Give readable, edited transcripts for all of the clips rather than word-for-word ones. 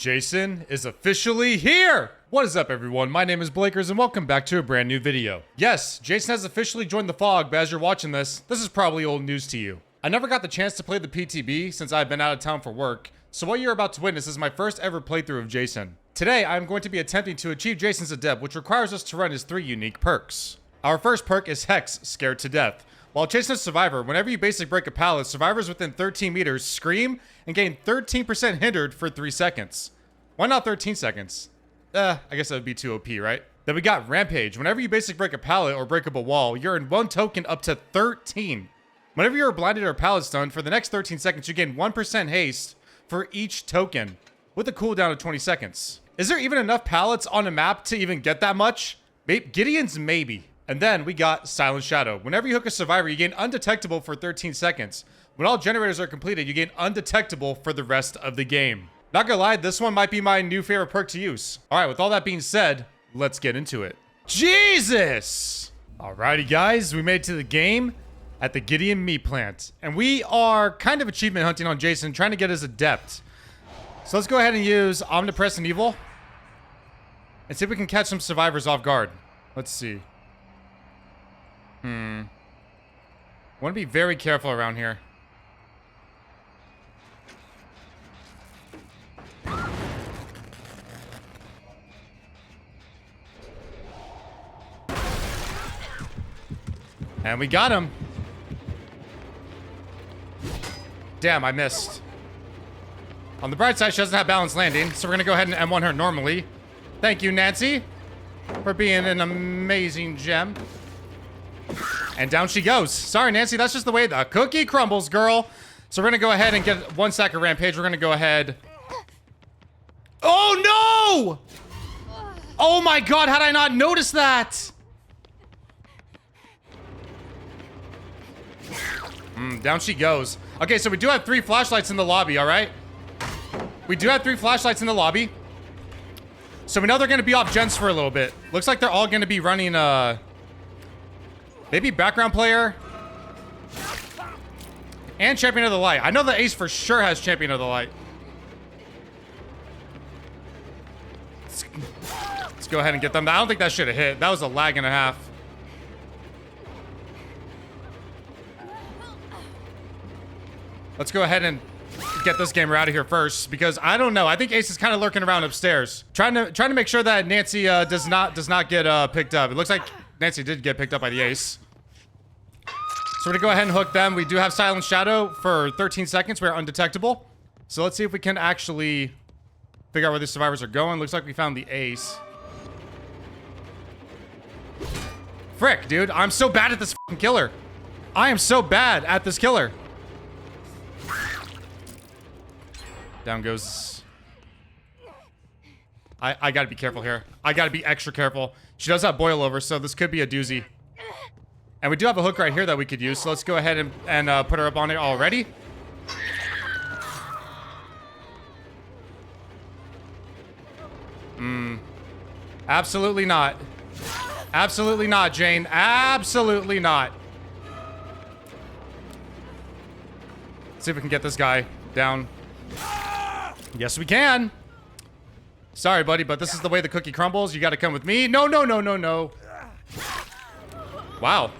Jason is officially here! What is up, everyone? My name is Blakers, and welcome back to a brand new video. Yes, Jason has officially joined the fog, but as you're watching this is probably old news to you. I never got the chance to play the PTB since I've been out of town for work, so what you're about to witness is my first ever playthrough of Jason. Today, I'm going to be attempting to achieve Jason's Adept, which requires us to run his 3 unique perks. Our first perk is Hex, Scared to Death. While chasing a survivor, whenever you basic break a pallet, survivors within 13 meters scream and gain 13% hindered for 3 seconds. Why not 13 seconds? I guess that would be too OP, right? Then we got Rampage. Whenever you basic break a pallet or break up a wall, you're in 1 token up to 13. Whenever you're blinded or pallet stunned, for the next 13 seconds, you gain 1% haste for each token, with a cooldown of 20 seconds. Is there even enough pallets on a map to even get that much? Gideon's maybe. And then we got Silent Shadow. Whenever you hook a survivor, you gain undetectable for 13 seconds. When all generators are completed, you gain undetectable for the rest of the game. Not gonna lie, this one might be my new favorite perk to use. All right, with all that being said, let's get into it. Jesus! Alrighty, guys, we made it to the game at the Gideon meat plant. And we are kind of achievement hunting on Jason, trying to get his Adept. So let's go ahead and use Omnipresent Evil and see if we can catch some survivors off guard. Let's see. Want to be very careful around here. And we got him. Damn, I missed. On the bright side, she doesn't have balanced landing, so we're going to go ahead and M1 her normally. Thank you, Nancy, for being an amazing gem. And down she goes. Sorry, Nancy, that's just the way the cookie crumbles, girl. So we're going to go ahead and get 1 stack of Rampage. We're going to go ahead. Oh, no! Oh, my God. Had I not noticed that? Down she goes. Okay, so we do have 3 flashlights in the lobby, all right? We do have 3 flashlights in the lobby. So we know they're going to be off gens for a little bit. Looks like they're all going to be running, maybe background player and Champion of the Light. I know the Ace for sure has Champion of the Light. Let's go ahead and get them. I don't think that should have hit. That was a lag and a half. Let's go ahead and get this gamer out of here first, because I don't know. I think Ace is kind of lurking around upstairs, trying to make sure that Nancy does not get picked up. It looks like Nancy did get picked up by the Ace. So we're gonna go ahead and hook them. We do have Silent Shadow for 13 seconds. We're undetectable. So let's see if we can actually figure out where these survivors are going. Looks like we found the Ace. Frick, dude. I'm so bad at this fucking killer. I am so bad at this killer. Down goes. I gotta be careful here. I gotta be extra careful. She does have boil over, so this could be a doozy. And we do have a hook right here that we could use, so let's go ahead and put her up on it already. Absolutely not. Absolutely not, Jane. Absolutely not. Let's see if we can get this guy down. Yes, we can. Sorry, buddy, but this is the way the cookie crumbles. You gotta come with me. No, no, no, no, no. Wow.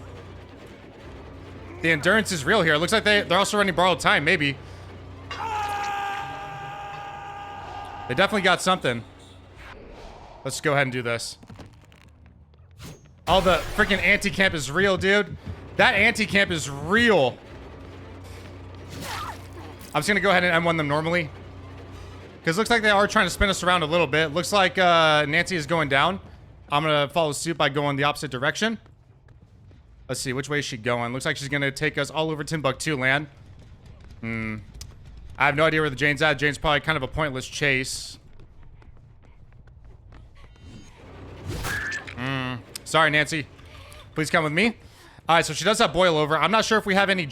The endurance is real here. It looks like they're also running borrowed time, maybe. They definitely got something. Let's go ahead and do this. Oh, the freaking anti-camp is real, dude. That anti-camp is real. I'm just gonna go ahead and M1 them normally, because it looks like they are trying to spin us around a little bit. Looks like Nancy is going down. I'm gonna follow suit by going the opposite direction. Let's see, which way is she going? Looks like she's gonna take us all over Timbuktu land. I have no idea where the Jane's at. Jane's probably kind of a pointless chase. Sorry, Nancy. Please come with me. All right, so she does have boil over. I'm not sure if we have any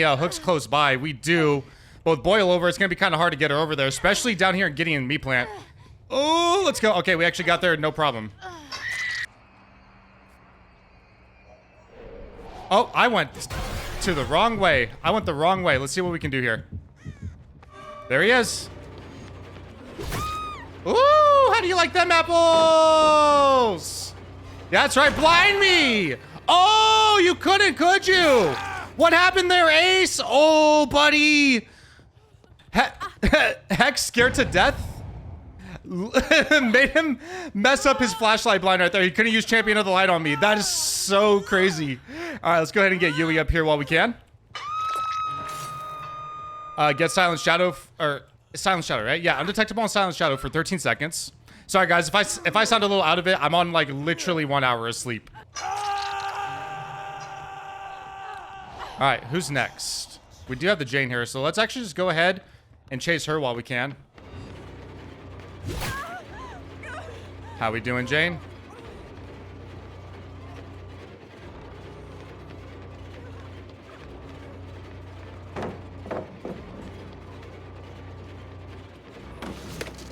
hooks close by. We do. But with boil over, it's gonna be kind of hard to get her over there, especially down here in Gideon meat plant. Oh, let's go. Okay, we actually got there, no problem. Oh, I went to the wrong way. I went the wrong way. Let's see what we can do here. There he is. Ooh, how do you like them apples? That's right, blind me. Oh, you couldn't, could you? What happened there, Ace? Oh, buddy. Heck, scared to death? Made him mess up his flashlight blind right there. He couldn't use Champion of the Light on me. That is so crazy. All right, let's go ahead and get Yui up here while we can. Get Silent Shadow, or Silent Shadow, right? Yeah, undetectable on Silent Shadow for 13 seconds. Sorry, guys, if I sound a little out of it, I'm on like literally 1 hour of sleep. All right, who's next? We do have the Jane here, so let's actually just go ahead and chase her while we can. How we doing, Jane?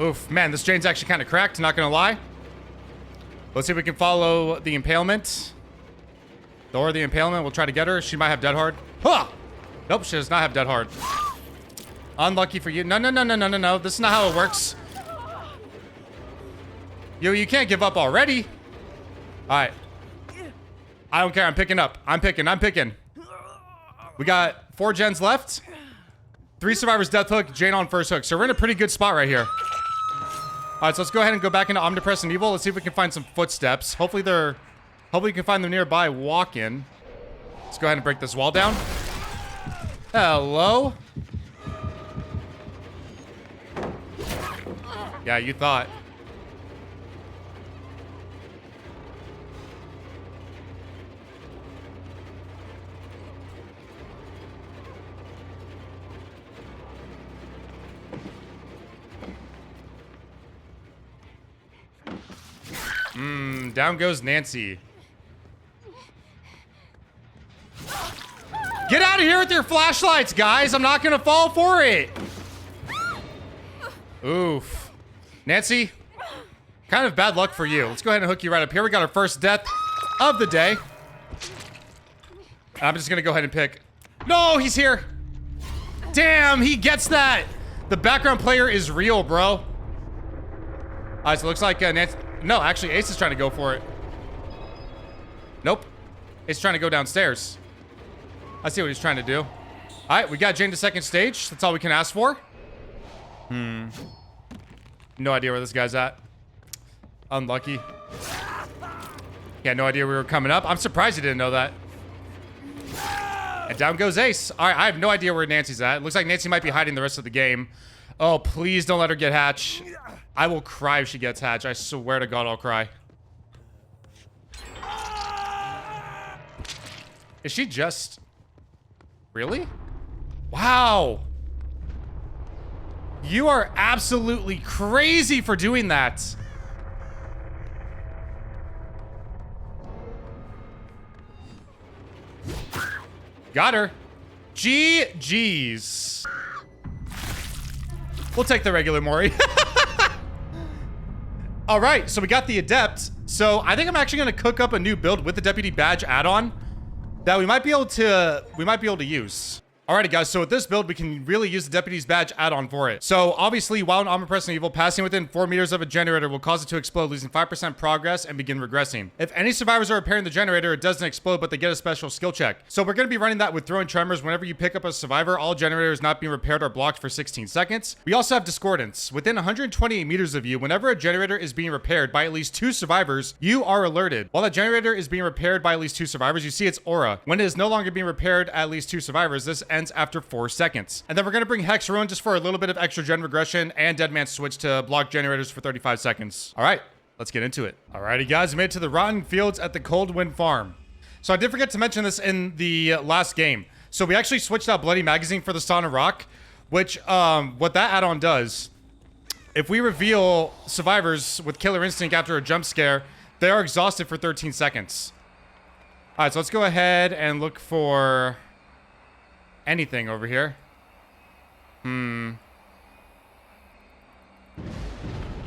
Oof, man, this Jane's actually kind of cracked, not gonna lie. Let's see if we can follow the impalement. Or the impalement, we'll try to get her. She might have Dead Hard. Huh! Nope, she does not have Dead Hard. Unlucky for you. No. This is not how it works. Yo, you can't give up already. All right. I don't care. I'm picking up. I'm picking. We got 4 gens left. 3 survivors death hook. Jane on first hook. So we're in a pretty good spot right here. All right, so let's go ahead and go back into Omnipresent Evil. Let's see if we can find some footsteps. Hopefully we can find them nearby walk-in. Let's go ahead and break this wall down. Hello? Yeah, you thought. Down goes Nancy. Get out of here with your flashlights, guys. I'm not gonna fall for it. Oof. Nancy, kind of bad luck for you. Let's go ahead and hook you right up here. We got our first death of the day. I'm just gonna go ahead and pick. No, he's here. Damn, he gets that. The background player is real, bro. All right, so it looks like Nancy. No, actually, Ace is trying to go for it. Nope. Ace is trying to go downstairs. I see what he's trying to do. All right, we got Jane to second stage. That's all we can ask for. No idea where this guy's at. Unlucky. Yeah, no idea we were coming up. I'm surprised he didn't know that. And down goes Ace. All right, I have no idea where Nancy's at. It looks like Nancy might be hiding the rest of the game. Oh, please don't let her get Hatch. I will cry if she gets Hatch. I swear to God, I'll cry. Is she just... Really? Wow. You are absolutely crazy for doing that. Got her. GG's. We'll take the regular Mori. All right, so we got the Adept. So I think I'm actually gonna cook up a new build with the Deputy Badge add-on that we might be able to use. Alrighty guys, so with this build, we can really use the Deputy's Badge add-on for it. So obviously, while in Omnipresent Evil, passing within 4 meters of a generator will cause it to explode, losing 5% progress and begin regressing. If any survivors are repairing the generator, it doesn't explode, but they get a special skill check. So we're going to be running that with throwing tremors. Whenever you pick up a survivor, all generators not being repaired are blocked for 16 seconds. We also have Discordance. Within 128 meters of you, whenever a generator is being repaired by at least 2 survivors, you are alerted. While that generator is being repaired by at least 2 survivors, you see its aura. When it is no longer being repaired at least 2 survivors, this ends after 4 seconds. And then we're going to bring Hex Ruin just for a little bit of extra gen regression and Dead Man Switch to block generators for 35 seconds. All right, let's get into it. Alrighty guys, we made it to the Rotten Fields at the Cold Wind Farm. So I did forget to mention this in the last game. So we actually switched out Bloody Magazine for the Stone of Rock, which what that add-on does, if we reveal survivors with Killer Instinct after a jump scare, they are exhausted for 13 seconds. All right, so let's go ahead and look for anything over here. They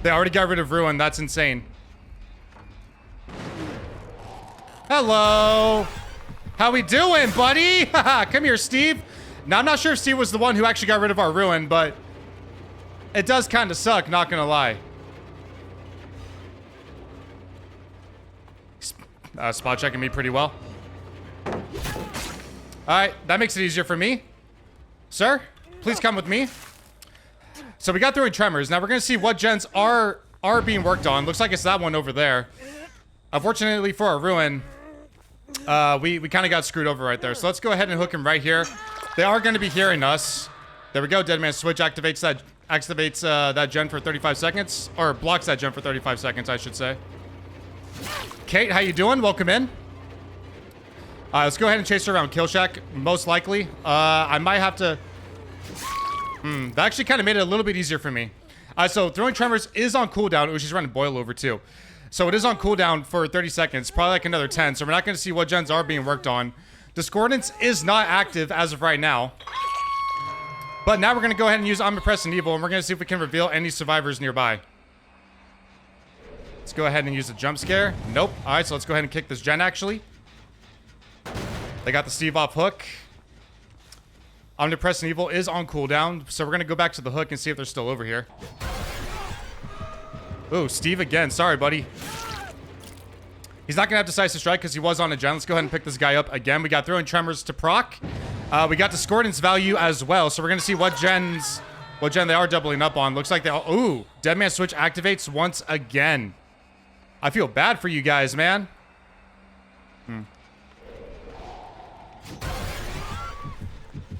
already got rid of Ruin. That's insane. Hello. How we doing, buddy? Come here, Steve. Now, I'm not sure if Steve was the one who actually got rid of our Ruin, but it does kind of suck, not gonna lie. spot checking me pretty well. Alright, that makes it easier for me. Sir, please come with me. So we got throwing tremors. Now we're going to see what gens are being worked on. Looks like it's that one over there. Unfortunately for our ruin, we kind of got screwed over right there. So let's go ahead and hook him right here. They are going to be hearing us. There we go. Deadman Switch activates that gen for 35 seconds. Or blocks that gen for 35 seconds, I should say. Kate, how you doing? Welcome in. Let's go ahead and chase her around Kill Shack, most likely. I might have to... that actually kind of made it a little bit easier for me. So throwing tremors is on cooldown. Oh, she's running boil over too. So it is on cooldown for 30 seconds, probably like another 10. So we're not going to see what gens are being worked on. Discordance is not active as of right now. But now we're going to go ahead and use Omnipresent Evil, and we're going to see if we can reveal any survivors nearby. Let's go ahead and use a jump scare. Nope. All right, so let's go ahead and kick this gen, actually. They got the Steve off hook. Omnipresent Evil is on cooldown, so we're going to go back to the hook and see if they're still over here. Ooh, Steve again. Sorry, buddy. He's not going to have Decisive Strike because he was on a gen. Let's go ahead and pick this guy up again. We got Throwing Tremors to proc. We got Discordance value as well, so we're going to see what gen they are doubling up on. Looks like they all... Ooh, Deadman Switch activates once again. I feel bad for you guys, man.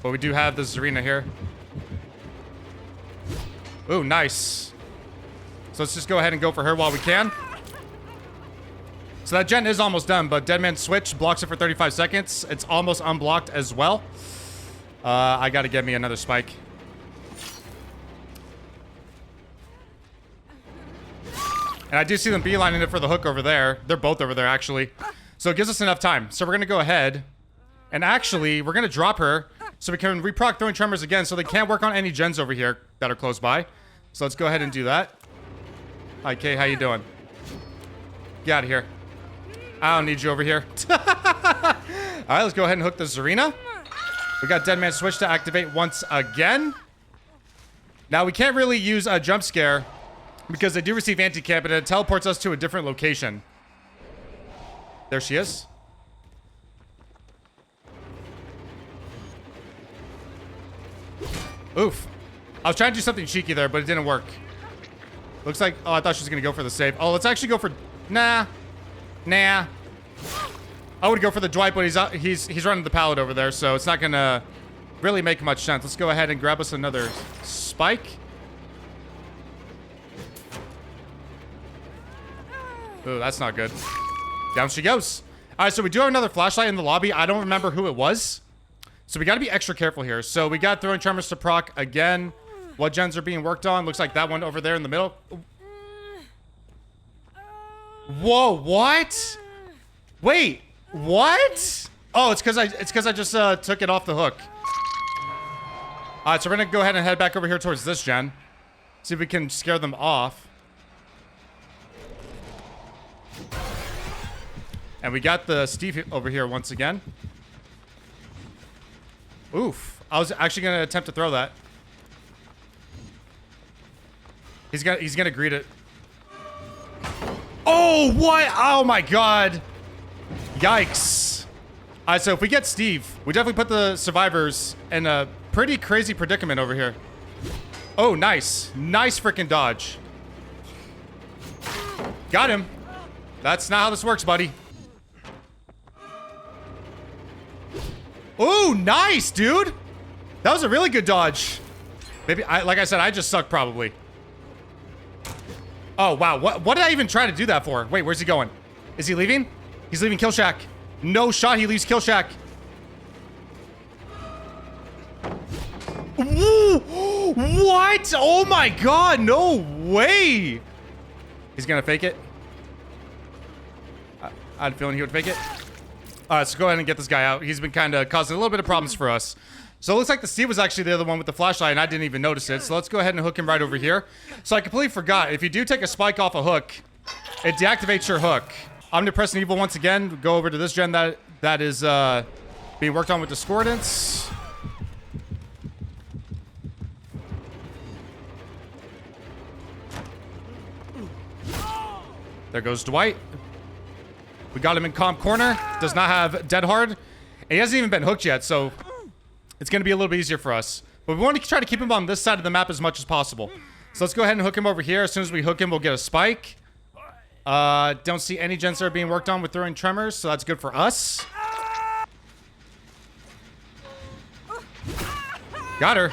But we do have the Zarina here. Ooh, nice. So let's just go ahead and go for her while we can. So that gen is almost done, but Deadman Switch blocks it for 35 seconds. It's almost unblocked as well. I gotta get me another spike. And I do see them beelining it for the hook over there. They're both over there, actually. So it gives us enough time. So we're gonna go ahead. And actually, we're gonna drop her so we can reproc Throwing Tremors again so they can't work on any gens over here that are close by. So let's go ahead and do that. Hi, Kay, how you doing? Get out of here. I don't need you over here. Alright, let's go ahead and hook the Zarina. We got Deadman Switch to activate once again. Now, we can't really use a jump scare because they do receive anti-camp and it teleports us to a different location. There she is. Oof. I was trying to do something cheeky there, but it didn't work. Looks like... Oh, I thought she was going to go for the save. Oh, let's actually go for... Nah. I would go for the Dwight, but he's running the pallet over there, so it's not going to really make much sense. Let's go ahead and grab us another spike. Ooh, that's not good. Down she goes. All right, so we do have another flashlight in the lobby. I don't remember who it was. So we got to be extra careful here. So we got Throwing Tremors to proc again. What gens are being worked on? Looks like that one over there in the middle. Whoa, what? Wait, what? Oh, it's because I just took it off the hook. All right, so we're going to go ahead and head back over here towards this gen. See if we can scare them off. And we got the Steve over here once again. Oof. I was actually going to attempt to throw that. He's gonna greet it. Oh, what? Oh, my God. Yikes. All right, so if we get Steve, we definitely put the survivors in a pretty crazy predicament over here. Oh, nice. Nice freaking dodge. Got him. That's not how this works, buddy. Oh, nice, dude. That was a really good dodge. Maybe, like I said, I just suck probably. Oh, wow. What did I even try to do that for? Wait, where's he going? Is he leaving? He's leaving Kill Shack. No shot, he leaves Kill Shack. Woo! What? Oh my God, no way. He's gonna fake it. I had a feeling he would fake it. All right, so go ahead and get this guy out. He's been kind of causing a little bit of problems for us. So it looks like the Steve was actually the other one with the flashlight, and I didn't even notice it. So let's go ahead and hook him right over here. So I completely forgot. If you do take a spike off a hook, it deactivates your hook. Omnipresent Evil once again. Go over to this gen that is being worked on with Discordance. There goes Dwight. We got him in comp corner. Does not have dead hard. And he hasn't even been hooked yet, so it's going to be a little bit easier for us. But we want to try to keep him on this side of the map as much as possible. So let's go ahead and hook him over here. As soon as we hook him, we'll get a spike. Don't see any gens that are being worked on with throwing tremors, so that's good for us. Got her.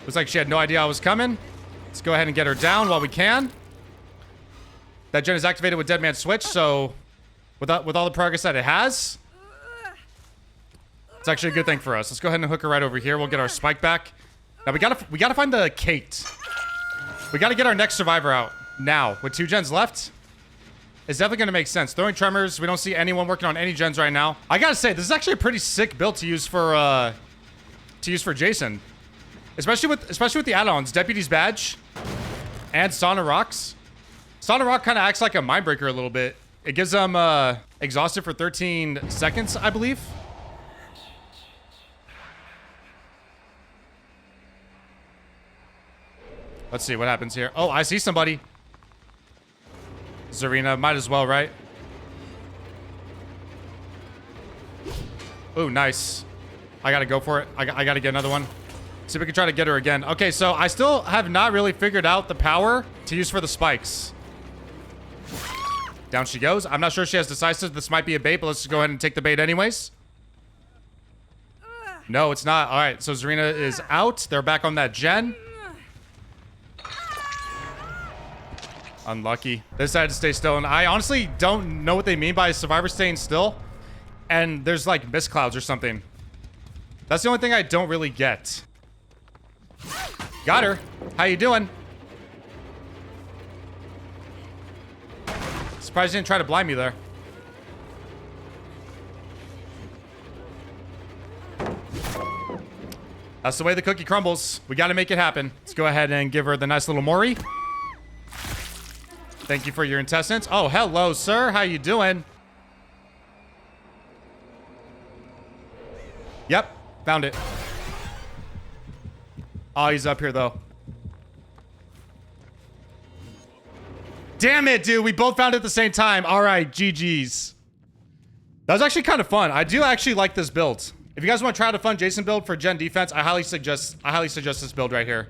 Looks like she had no idea I was coming. Let's go ahead and get her down while we can. That gen is activated with Dead Man Switch, so with all the progress that it has, it's actually a good thing for us. Let's go ahead and hook her right over here. We'll get our spike back. Now we gotta find the Kate. We gotta get our next survivor out now. With 2 gens left, it's definitely gonna make sense. Throwing tremors. We don't see anyone working on any gens right now. I gotta say, this is actually a pretty sick build to use for Jason, especially with the add-ons, Deputy's Badge, and Sauna Rocks. Sauna Rock kind of acts like a Mindbreaker a little bit. It gives them exhausted for 13 seconds, I believe. Let's see what happens here. Oh, I see somebody. Zarina, might as well, right? Ooh, nice. I gotta go for it. I gotta get another one. See if we can try to get her again. Okay, so I still have not really figured out the power to use for the spikes. Down she goes. I'm not sure she has decisive. This might be a bait, but let's just go ahead and take the bait anyways. No, it's not. All right, so Zarina is out. They're back on that gen. Unlucky. They decided to stay still, and I honestly don't know what they mean by survivor staying still. And there's like mist clouds or something. That's the only thing I don't really get. Got her. How you doing? Surprised you didn't try to blind me there. That's the way the cookie crumbles. We got to make it happen. Let's go ahead and give her the nice little Mori. Thank you for your intestines. Oh, hello, sir. How you doing? Yep. Found it. Oh, he's up here, though. Damn it, dude. We both found it at the same time. All right, GG's. That was actually kind of fun. I do actually like this build. If you guys want to try out a fun Jason build for gen defense, I highly suggest this build right here.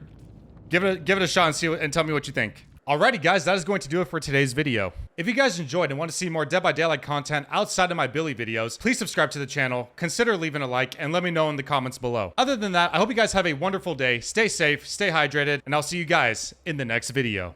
Give it a shot and tell me what you think. Alrighty, guys, that is going to do it for today's video. If you guys enjoyed and want to see more Dead by Daylight content outside of my Billy videos, please subscribe to the channel, consider leaving a like, and let me know in the comments below. Other than that, I hope you guys have a wonderful day, stay safe, stay hydrated, and I'll see you guys in the next video.